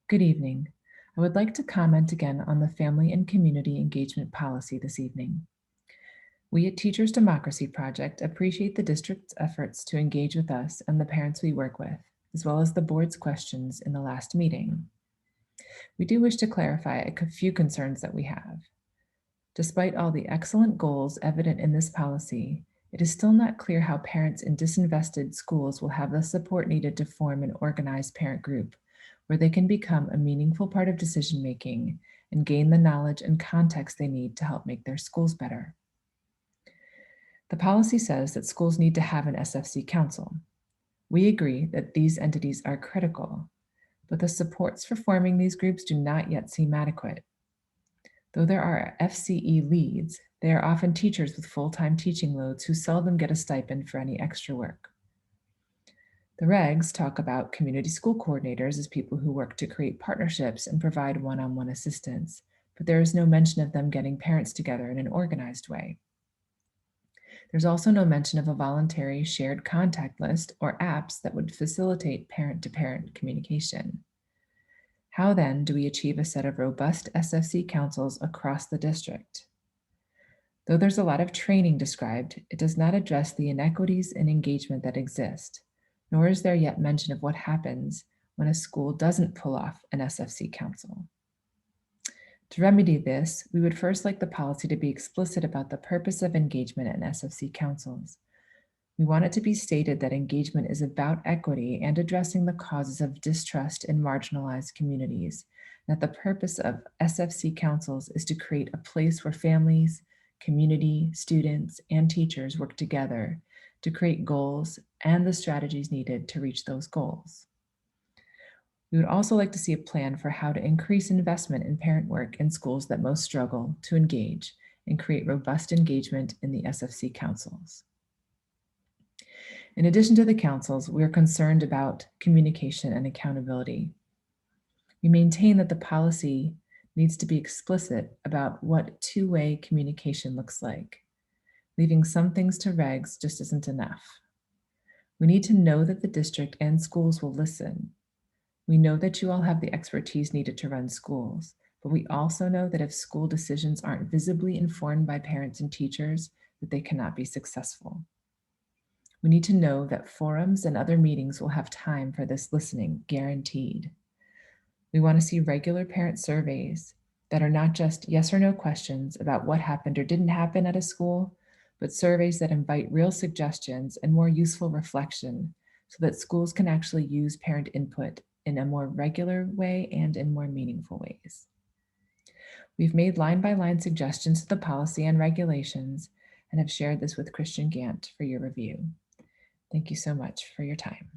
Good evening. I would like to comment again on the family and community engagement policy this evening. We at Teachers Democracy Project appreciate the district's efforts to engage with us and the parents we work with, as well as the board's questions in the last meeting. We do wish to clarify a few concerns that we have. Despite all the excellent goals evident in this policy, it is still not clear how parents in disinvested schools will have the support needed to form an organized parent group where they can become a meaningful part of decision making and gain the knowledge and context they need to help make their schools better. The policy says that schools need to have an SFC council. We agree that these entities are critical, but the supports for forming these groups do not yet seem adequate. Though there are FCE leads, they are often teachers with full-time teaching loads who seldom get a stipend for any extra work. The regs talk about community school coordinators as people who work to create partnerships and provide one-on-one assistance, but there is no mention of them getting parents together in an organized way. There's also no mention of a voluntary shared contact list or apps that would facilitate parent-to-parent communication. How then do we achieve a set of robust SFC councils across the district? Though there's a lot of training described, it does not address the inequities in engagement that exist, nor is there yet mention of what happens when a school doesn't pull off an SFC council. To remedy this, we would first like the policy to be explicit about the purpose of engagement in SFC councils. We want it to be stated that engagement is about equity and addressing the causes of distrust in marginalized communities, and that the purpose of SFC councils is to create a place where families, community, students, and teachers work together to create goals and the strategies needed to reach those goals. We would also like to see a plan for how to increase investment in parent work in schools that most struggle to engage and create robust engagement in the SFC councils. In addition to the councils, we are concerned about communication and accountability. We maintain that the policy needs to be explicit about what two-way communication looks like. Leaving some things to regs just isn't enough. We need to know that the district and schools will listen. We know that you all have the expertise needed to run schools, but we also know that if school decisions aren't visibly informed by parents and teachers, that they cannot be successful. We need to know that forums and other meetings will have time for this listening, guaranteed. We want to see regular parent surveys that are not just yes or no questions about what happened or didn't happen at a school, but surveys that invite real suggestions and more useful reflection so that schools can actually use parent input in a more regular way and in more meaningful ways. We've made line-by-line suggestions to the policy and regulations and have shared this with Christian Gant for your review. Thank you so much for your time.